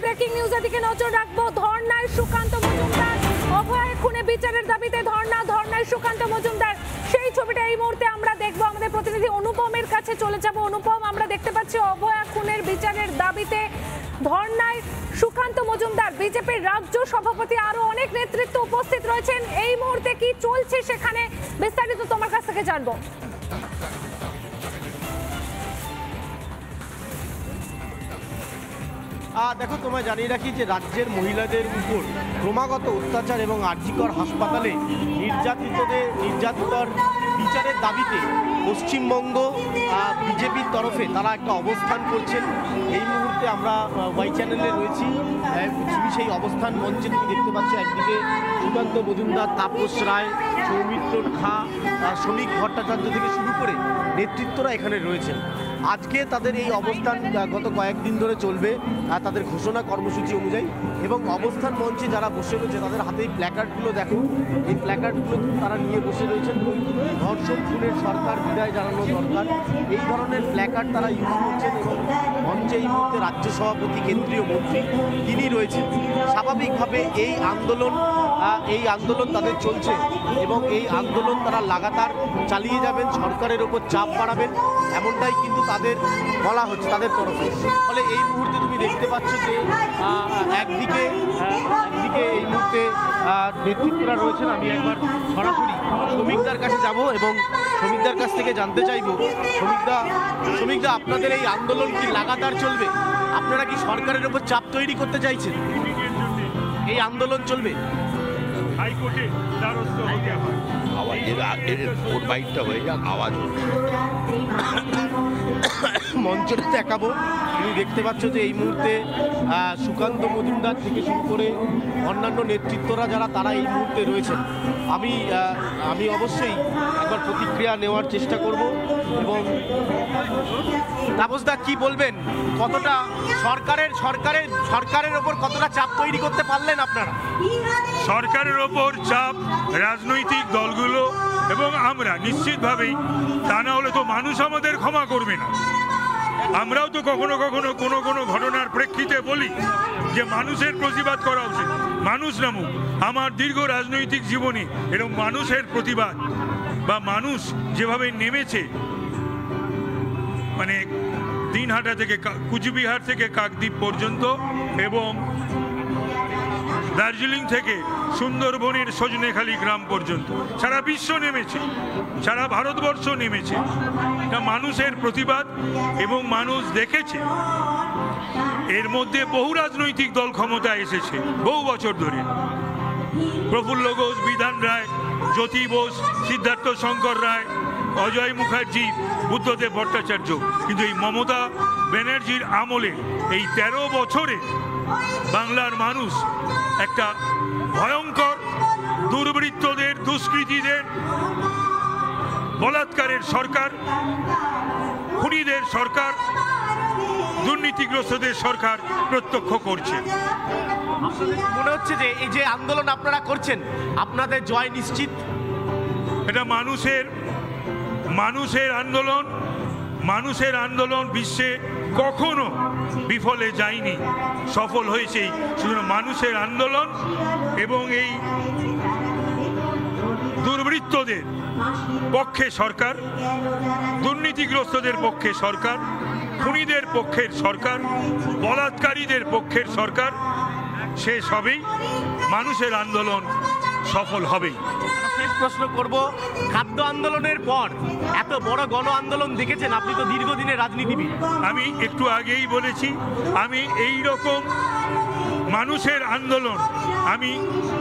Breaking নিউজের দিকে নজর রাখবো। ধর্নায় সুকান্ত মজুমদার, অভয় খুনে বিচারের দাবিতে ধর্নায় সুকান্ত মজুমদার, সেই ছবিটা এই মুহূর্তে আমরা দেখবো। আমাদের প্রতিনিধি অনুপমের কাছে চলে যাব। অনুপম, আমরা দেখতে পাচ্ছি অভয় খুনের বিচারের দাবিতে ধর্নায় সুকান্ত মজুমদার, বিজেপির রাজ্য সভাপতি, আরো অনেক নেতৃত্ব উপস্থিত রয়েছেন। এই মুহূর্তে কি চলছে সেখানে বিস্তারিত তোমার কাছ থেকে জানবো। দেখো, তোমায় জানিয়ে রাখি যে রাজ্যের মহিলাদের উপর ক্রমাগত অত্যাচার এবং আরজিকর হাসপাতালে নির্যাতিতর বিচারের দাবিতে পশ্চিমবঙ্গ বিজেপির তরফে তারা একটা অবস্থান করছেন। এই মুহূর্তে আমরা ওয়াই চ্যানেলে রয়েছি, সেই অবস্থান মঞ্চে তুমি দেখতে পাচ্ছ একদিকে সুকান্ত মজুমদার, তাপস রায়, সৌমিত্র খা, শ্রমিক ভট্টাচার্য থেকে শুরু করে নেতৃত্বরা এখানে রয়েছেন। আজকে তাদের এই অবস্থান গত কয়েকদিন ধরে চলবে তাদের ঘোষণা কর্মসূচি অনুযায়ী, এবং অবস্থান মঞ্চে যারা বসে রয়েছে তাদের হাতে এই প্ল্যাকার্ডগুলো দেখো, এই প্ল্যাকার্ডগুলো তারা নিয়ে বসে রয়েছেন। ধর্ষণ খুনের সরকার বিদায় জানানো দরকার, এই ধরনের প্ল্যাকার্ড তারা ইউজ করছেন। এবং মঞ্চে এই মুহূর্তে রাজ্য সভাপতি, কেন্দ্রীয় মন্ত্রী তিনি রয়েছেন। স্বাভাবিকভাবে এই আন্দোলন তাদের চলছে এবং এই আন্দোলন তারা লাগাতার চালিয়ে যাবেন, সরকারের ওপর চাপ বাড়াবেন, এমনটাই কিন্তু তাদের বলা হচ্ছে তাদের তরফে। ফলে এই মুহূর্তে তুমি দেখতে পাচ্ছ যে একদিকে এই মুহূর্তে নেতৃত্বরা রয়েছেন। আমি একবার সরাসরি শ্রমিকদার কাছে যাব এবং শ্রমিকদার কাছ থেকে জানতে চাইব, শ্রমিকদা আপনাদের এই আন্দোলন কি লাগাতার চলবে? আপনারা কি সরকারের ওপর চাপ তৈরি করতে চাইছেন? এই আন্দোলন চলবে? হাইকোর্টে দ্বারস্থ হতে হয়। মঞ্চটা দেখাবো। তুমি দেখতে পাচ্ছ যে এই মুহূর্তে সুকান্ত মজুমদার থেকে শুরু করে অন্যান্য নেতৃত্বরা যারা তারা এই মুহূর্তে রয়েছেন। আমি অবশ্যই একবার প্রতিক্রিয়া নেওয়ার চেষ্টা করব। এবং তাপসদা কি বলবেন, কতটা সরকারের ওপর কতটা চাপ তৈরি করতে পারলেন আপনারা? সরকারের ওপর চাপ রাজনৈতিক দলগুলো এবং আমরা নিশ্চিতভাবেই, তা না হলে তো মানুষ আমাদের ক্ষমা করবে না। আমরাও তো কখনো কখনো কোনো ঘটনার প্রেক্ষিতে বলি যে মানুষের প্রতিবাদ করা উচিত। মানুষ নামুক, আমার দীর্ঘ রাজনৈতিক জীবনে এরকম মানুষের প্রতিবাদ বা মানুষ যেভাবে নেমেছে, মানে দিনহাটা থেকে কুচবিহার থেকে কাকদ্বীপ পর্যন্ত এবং দার্জিলিং থেকে সুন্দরবনের সজনেখালি গ্রাম পর্যন্ত সারা বিশ্ব নেমেছে, সারা ভারতবর্ষ নেমেছে। এটা মানুষের প্রতিবাদ এবং মানুষ দেখেছে। এর মধ্যে বহু রাজনৈতিক দল ক্ষমতায় এসেছে বহু বছর ধরে। প্রফুল্ল ঘোষ, বিধান রায়, জ্যোতি বোস, সিদ্ধার্থ শঙ্কর রায়, অজয় মুখার্জি, বুদ্ধদেব ভট্টাচার্য। কিন্তু এই মমতা ব্যানার্জির আমলে এই 13 বছরে বাংলার মানুষ একটা ভয়ঙ্কর দুর্বৃত্তদের, দুষ্কৃতীদের, বলাৎকারের সরকার, খুনিদের সরকার, দুর্নীতিগ্রস্তদের সরকার প্রত্যক্ষ করছে। মনে হচ্ছে যে এই যে আন্দোলন আপনারা করছেন, আপনাদের জয় নিশ্চিত? এটা মানুষের আন্দোলন বিশ্বে কখনো বিফলে যায়নি, সফল হয়েছেই শুধু মানুষের আন্দোলন। এবং এই দুর্বৃত্তদের পক্ষে সরকার, দুর্নীতিগ্রস্তদের পক্ষে সরকার, খুনিদের পক্ষের সরকার, বলাৎকারীদের পক্ষের সরকার, সে সবই মানুষের আন্দোলন সফল হবেই। শেষ প্রশ্ন করব, খাদ্য আন্দোলনের পর এত বড় গণ আন্দোলন দেখেছেন? আপনি তো দীর্ঘদিনের রাজনীতিবিদ। আমি একটু আগেই বলেছি, আমি এই রকম মানুষের আন্দোলন আমি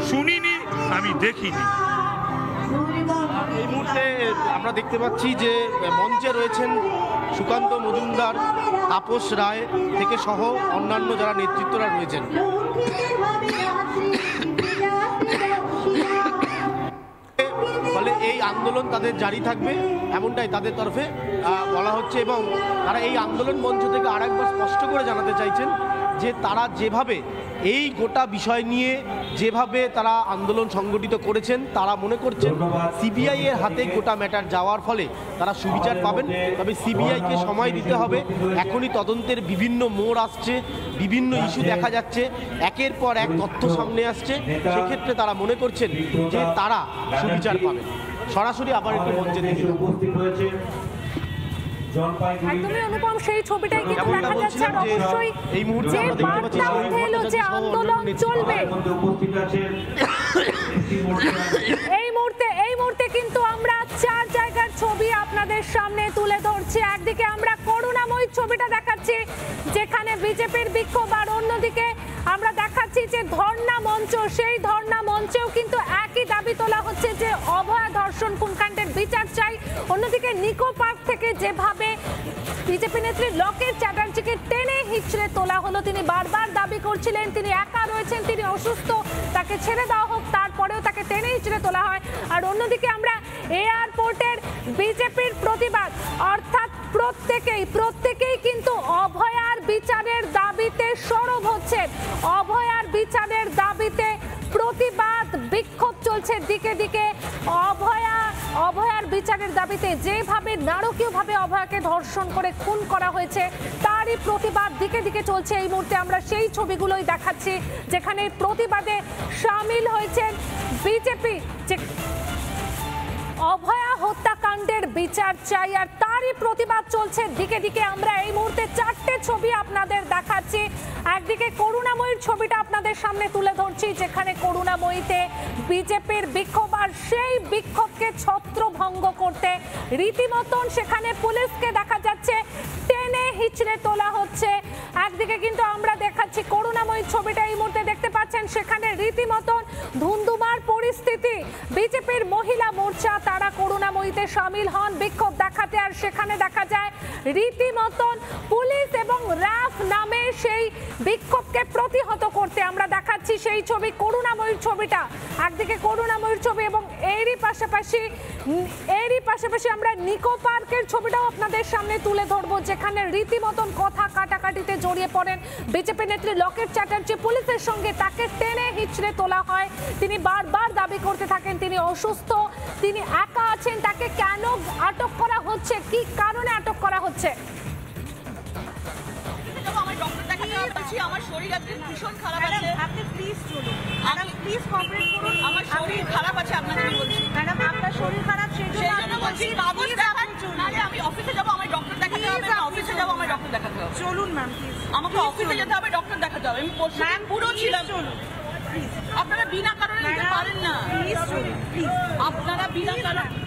শুনিনি, আমি দেখিনি। এই মুহূর্তে আমরা দেখতে পাচ্ছি যে মঞ্চে রয়েছেন সুকান্ত মজুমদার, তাপস রায় থেকে সহ অন্যান্য যারা নেতৃত্বরা রয়েছেন। ফলে এই আন্দোলন তাদের জারি থাকবে এমনটাই তাদের তরফে বলা হচ্ছে। এবং তারা এই আন্দোলন মঞ্চ থেকে আরেকবার স্পষ্ট করে জানাতে চাইছেন যে তারা যেভাবে এই গোটা বিষয় নিয়ে যেভাবে তারা আন্দোলন সংগঠিত করেছেন, তারা মনে করছেন সিবিআই এর হাতে গোটা ম্যাটার যাওয়ার ফলে তারা সুবিচার পাবেন। তবে সিবিআইকে সময় দিতে হবে, এখনই তদন্তের বিভিন্ন মোড় আসছে, বিভিন্ন ইস্যু দেখা যাচ্ছে, একের পর এক তথ্য সামনে আসছে, সেক্ষেত্রে তারা মনে করছেন যে তারা সুবিচার পাবেন। সরাসরি আবার একটু মঞ্চে দেখে একদমই অনুপম, সেই ছবিটাই কিন্তু দেখা যাচ্ছে। আর অবশ্যই এই মুহূর্তে যে আমরা দেখতে পাচ্ছি বার্তা উঠে এলো যে আন্দোলন চলবে, এই মুহূর্তে কিন্তু আমরা 4 জায়গার ছবি আপনাদের সামনে তুলে ধরছি। একদিকে আমরা করুণাময়ী ছবিটা দেখাচ্ছি যেখানে বিজেপির বিক্ষোভ, আর অন্যদিকে আমরা দেখাচ্ছি যে ধর্ণা মঞ্চ, সেই ধর্ণা মঞ্চেও কিন্তু একই দাবি তোলা হচ্ছে যে অভয়া ধর্ষণ খুনকাণ্ডের বিচার চাই। অন্যদিকে নিকো পার্ক থেকে যেভাবে বিজেপি নেত্রী লকেট চ্যাটার্জিকে টেনে হিচড়ে তোলা হলো, তিনি বারবার দাবি করছিলেন তিনি একা রয়েছেন, তিনি অসুস্থ, তাকে ছেড়ে দেওয়া হোক, তারপরেও তাকে টেনে হিচড়ে তোলা হয়। আর অন্যদিকে আমরা এয়ারপোর্টের বিজেপির প্রতিবাদ, অর্থাৎ প্রত্যেকেই কিন্তু অভয়ার বিচারের দাবিতে সরব হচ্ছে, অভয়ার বিচারের দাবিতে প্রতিবাদ বিক্ষোভ চলছে দিকে দিকে। অভয়ার বিচারের দাবিতে যেভাবে নারকীয়ভাবে অভয়াকে ধর্ষণ করে খুন করা হয়েছে তারই প্রতিবাদ দিকে দিকে চলছে। এই মুহূর্তে আমরা সেই ছবিগুলোই দেখাচ্ছি যেখানে প্রতিবাদে সামিল হয়েছেন বিজেপি, যে অভয়া হত্যাকাণ্ডের বিচার চাই, আর তারই প্রতিবাদ চলছে দিকে দিকে। আমরা এই মুহূর্তে 4টে ছবি আপনাদের দেখাচ্ছি। একদিকে করুণাময়ীর ছবিটা আপনাদের সামনে তুলে ধরছি যেখানে করুণাময়ীতে বিজেপির বিক্ষোভ, আর সেই বিক্ষোভকে ছত্রভঙ্গ করতে রীতিমতন সেখানে পুলিশকে দেখা যাচ্ছে টেনে হিচড়ে তোলা হচ্ছে। একদিকে কিন্তু আমরা দেখাচ্ছি করুণাময়ীর ছবিটা এই মুহূর্তে দেখতে পাচ্ছেন, সেখানে রীতিমতন ধুন্ধুমার পরিস্থিতি। বিজেপির মহিলা মোর্চা তারা করুণাময়ীতে সামিল হন বিক্ষোভ দেখাতে, আর সেখানে দেখা যায় রীতিমতন পুলিশ এবং র্যাফ নামে সেই বিক্ষোভকে প্রতিহত করতে। আমরা দেখাচ্ছি সেই ছবি, করুণাময়ীর ছবিটা, একদিকে করুণাময়ীর ছবি এবং এরই পাশাপাশি আমরা নিকো পার্কের ছবিটাও আপনাদের সামনে তুলে ধরবো যেখানে রীতিমতন কথা কাটাকাটিতে জড়িয়ে পড়েন বিজেপি নেত্রী লকেট চ্যাটার্জি পুলিশের সঙ্গে, তাকে টেনে হিচড়ে তোলা হয়। তিনি বারবার দাবি করতে থাকেন তিনি অসুস্থ, তিনি একা আছেন, তাকে কেন আটক করা হচ্ছে, কি কারণে আটক করা হচ্ছে। আমার শরীর আজকে ভীষণ খারাপ আছে, আপনি প্লিজ চলুন, প্লিজ কোঅপারেট করুন, আমার শরীর খারাপ আছে, আপনাকে বলছি ম্যাডাম আপনার শরীর খারাপ সেই জন্য বলছি কাগজ দেখান, নালে আমি অফিসে যাব, আমার ডক্টর দেখাতে হবে, অফিসে যাব, আমার ডক্টর দেখাতে হবে, চলুন ম্যাম প্লিজ, আমাকে অফিসে যেতে হবে, ডক্টর দেখাতে হবে, আমি ম্যাম পুরো ছিলাম, চলুন আপনারা বিনা কারণে নিতে পারেন না, প্লিজ চলুন প্লিজ, আপনারা বিনা কারণে